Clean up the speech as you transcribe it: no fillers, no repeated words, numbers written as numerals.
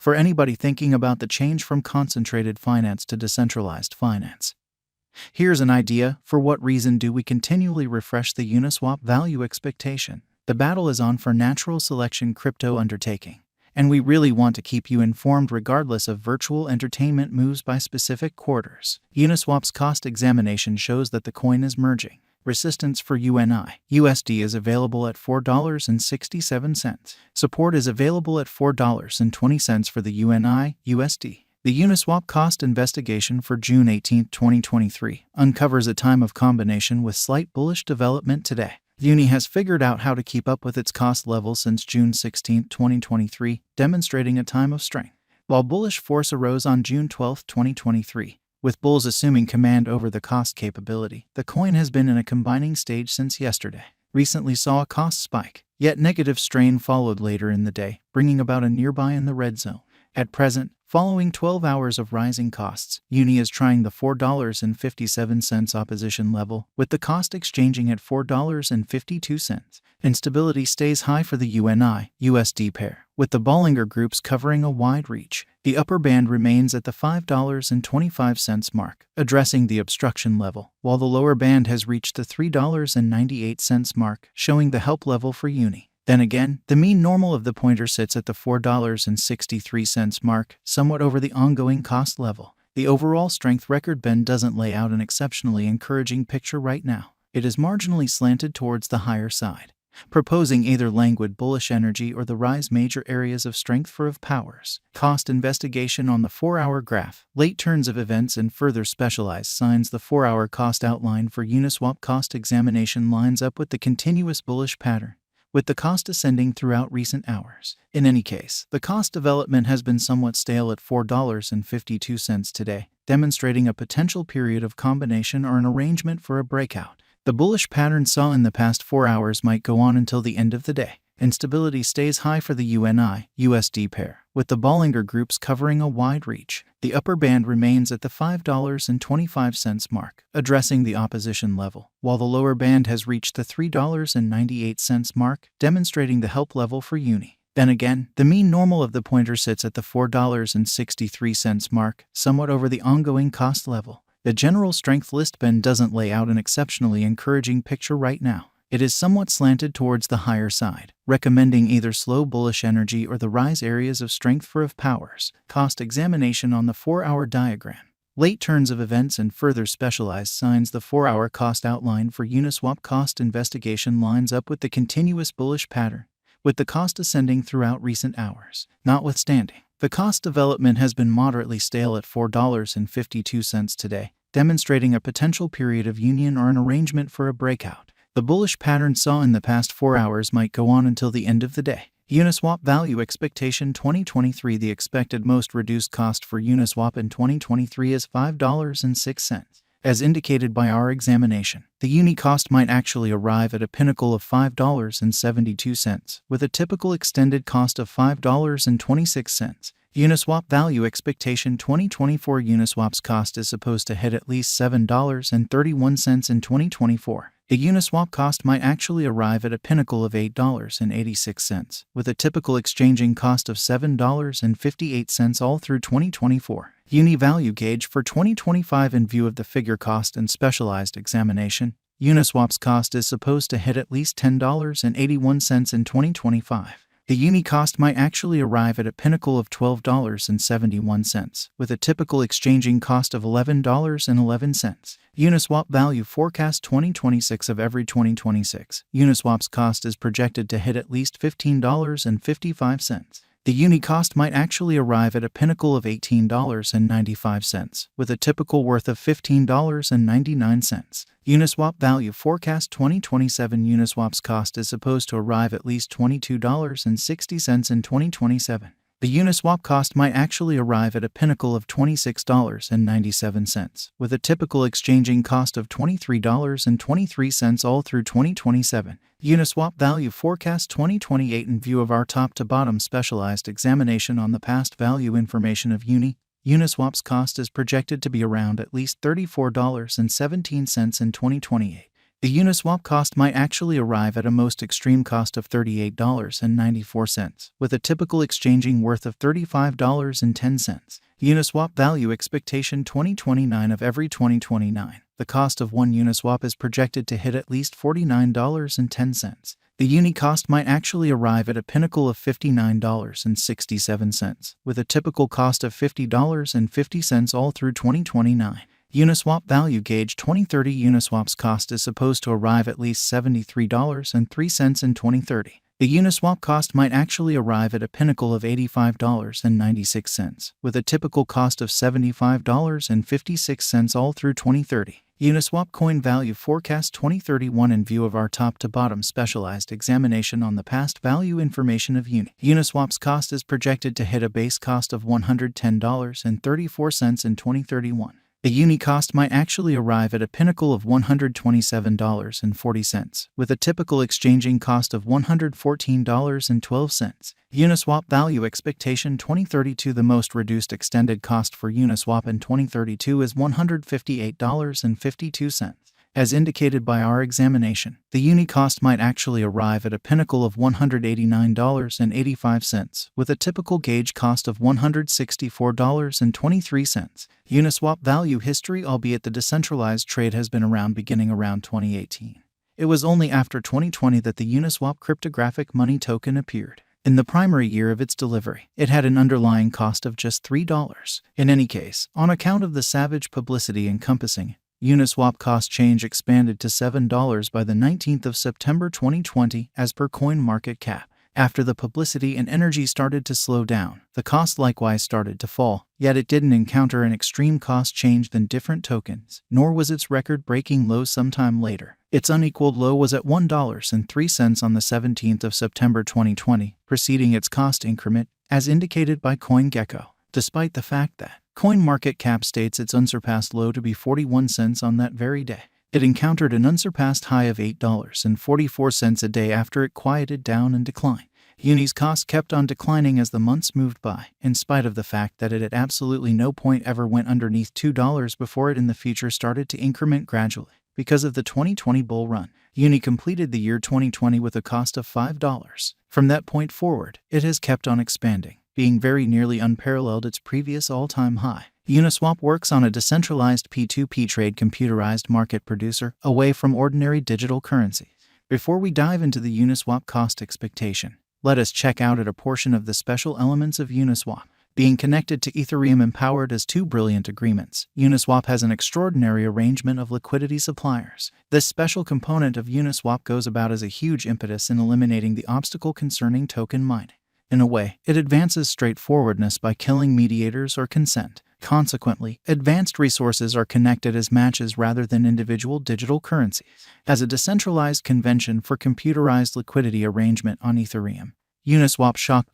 for anybody thinking about the change from concentrated finance to decentralized finance. Here's an idea: for what reason do we continually refresh the Uniswap value expectation? The battle is on for natural selection crypto undertaking, and we really want to keep you informed regardless of virtual entertainment moves by specific quarters. Uniswap's cost examination shows that the coin is merging. Resistance for USD is available at $4.67. Support is available at $4.20 for the USD. The Uniswap cost investigation for June 18, 2023 uncovers a time of combination with slight bullish development today. Uni has figured out how to keep up with its cost level since June 16, 2023, demonstrating a time of strength. While bullish force arose on June 12, 2023, with bulls assuming command over the cost capability, the coin has been in a combining stage since yesterday. Recently saw a cost spike, yet negative strain followed later in the day, bringing about a nearby in the red zone. At present, following 12 hours of rising costs, Uni is trying the $4.57 opposition level, with the cost exchanging at $4.52. Instability stays high for the USD pair, with the Bollinger Groups covering a wide reach. The upper band remains at the $5.25 mark, addressing the obstruction level, while the lower band has reached the $3.98 mark, showing the help level for Uni. Then again, the mean normal of the pointer sits at the $4.63 mark, somewhat over the ongoing cost level. The overall strength record bend doesn't lay out an exceptionally encouraging picture right now. It is marginally slanted towards the higher side, proposing either languid bullish energy or the rise major areas of strength for of powers. Cost investigation on the 4-hour graph, late turns of events and further specialized signs. The 4-hour cost outline for Uniswap cost examination lines up with the continuous bullish pattern, with the cost ascending throughout recent hours. In any case, the cost development has been somewhat stale at $4.52 today, demonstrating a potential period of combination or an arrangement for a breakout. The bullish pattern saw in the past 4 hours might go on until the end of the day. Instability stays high for the USD pair, with the Bollinger Groups covering a wide reach. The upper band remains at the $5.25 mark, addressing the opposition level, while the lower band has reached the $3.98 mark, demonstrating the help level for Uni. Then again, the mean normal of the pointer sits at the $4.63 mark, somewhat over the ongoing cost level. The general strength list bend doesn't lay out an exceptionally encouraging picture right now. It is somewhat slanted towards the higher side, recommending either slow bullish energy or the rise areas of strength for of powers. Cost examination on the 4-hour diagram, late turns of events and further specialized signs. The 4-hour cost outline for Uniswap cost investigation lines up with the continuous bullish pattern, with the cost ascending throughout recent hours. Notwithstanding, the cost development has been moderately stale at $4.52 today, demonstrating a potential period of union or an arrangement for a breakout. The bullish pattern saw in the past 4 hours might go on until the end of the day. Uniswap value expectation 2023. The expected most reduced cost for Uniswap in 2023 is $5.06. As indicated by our examination, the Uni cost might actually arrive at a pinnacle of $5.72, with a typical extended cost of $5.26. Uniswap value expectation 2024. Uniswap's cost is supposed to hit at least $7.31 in 2024. The Uniswap cost might actually arrive at a pinnacle of $8.86, with a typical exchanging cost of $7.58 all through 2024. Uni value gauge for 2025. In view of the figure cost and specialized examination, Uniswap's cost is supposed to hit at least $10.81 in 2025. The Uni cost might actually arrive at a pinnacle of $12.71, with a typical exchanging cost of $11.11. Uniswap value forecast 2026. Of every 2026, Uniswap's cost is projected to hit at least $15.55. The Uni cost might actually arrive at a pinnacle of $18.95, with a typical worth of $15.99. Uniswap value forecast 2027. Uniswap's cost is supposed to arrive at least $22.60 in 2027. The Uniswap cost might actually arrive at a pinnacle of $26.97, with a typical exchanging cost of $23.23 all through 2027. Uniswap value forecast 2028. In view of our top-to-bottom specialized examination on the past value information of Uniswap's cost is projected to be around at least $34.17 in 2028. The Uniswap cost might actually arrive at a most extreme cost of $38.94, with a typical exchanging worth of $35.10. Uniswap value expectation 2029. Of every 2029, the cost of one Uniswap is projected to hit at least $49.10. The uni cost might actually arrive at a pinnacle of $59.67, with a typical cost of $50.50 all through 2029. Uniswap value gauge 2030. Uniswap's cost is supposed to arrive at least $73.03 in 2030. The Uniswap cost might actually arrive at a pinnacle of $85.96, with a typical cost of $75.56 all through 2030. Uniswap coin value forecast 2031. In view of our top-to-bottom specialized examination on the past value information of Uniswap's cost is projected to hit a base cost of $110.34 in 2031. The uni cost might actually arrive at a pinnacle of $127.40, with a typical exchanging cost of $114.12. Uniswap value expectation 2032. The most reduced extended cost for Uniswap in 2032 is $158.52. As indicated by our examination, the uni cost might actually arrive at a pinnacle of $189.85, with a typical gauge cost of $164.23. Uniswap value history. Albeit the decentralized trade has been around beginning around 2018, it was only after 2020 that the Uniswap cryptographic money token appeared. In the primary year of its delivery, it had an underlying cost of just $3. In any case, on account of the savage publicity encompassing it, Uniswap cost change expanded to $7 by the 19th of September 2020 as per CoinMarketCap. After the publicity and energy started to slow down, the cost likewise started to fall, yet it didn't encounter an extreme cost change than different tokens, nor was its record-breaking low sometime later. Its unequaled low was at $1.03 on the 17th of September 2020, preceding its cost increment, as indicated by CoinGecko, despite the fact that CoinMarketCap states its unsurpassed low to be 41 cents on that very day. It encountered an unsurpassed high of $8.44 a day after it quieted down and declined. Uni's cost kept on declining as the months moved by, in spite of the fact that it at absolutely no point ever went underneath $2 before it in the future started to increment gradually. Because of the 2020 bull run, Uni completed the year 2020 with a cost of $5. From that point forward, it has kept on expanding, being very nearly unparalleled its previous all-time high. Uniswap works on a decentralized P2P trade computerized market producer away from ordinary digital currencies. Before we dive into the Uniswap cost expectation, let us check out a portion of the special elements of Uniswap. Being connected to Ethereum empowered as two brilliant agreements, Uniswap has an extraordinary arrangement of liquidity suppliers. This special component of Uniswap goes about as a huge impetus in eliminating the obstacle concerning token mining. In a way, it advances straightforwardness by killing mediators or consent. Consequently, advanced resources are connected as matches rather than individual digital currencies. As a decentralized convention for computerized liquidity arrangement on Ethereum, Uniswap shocked the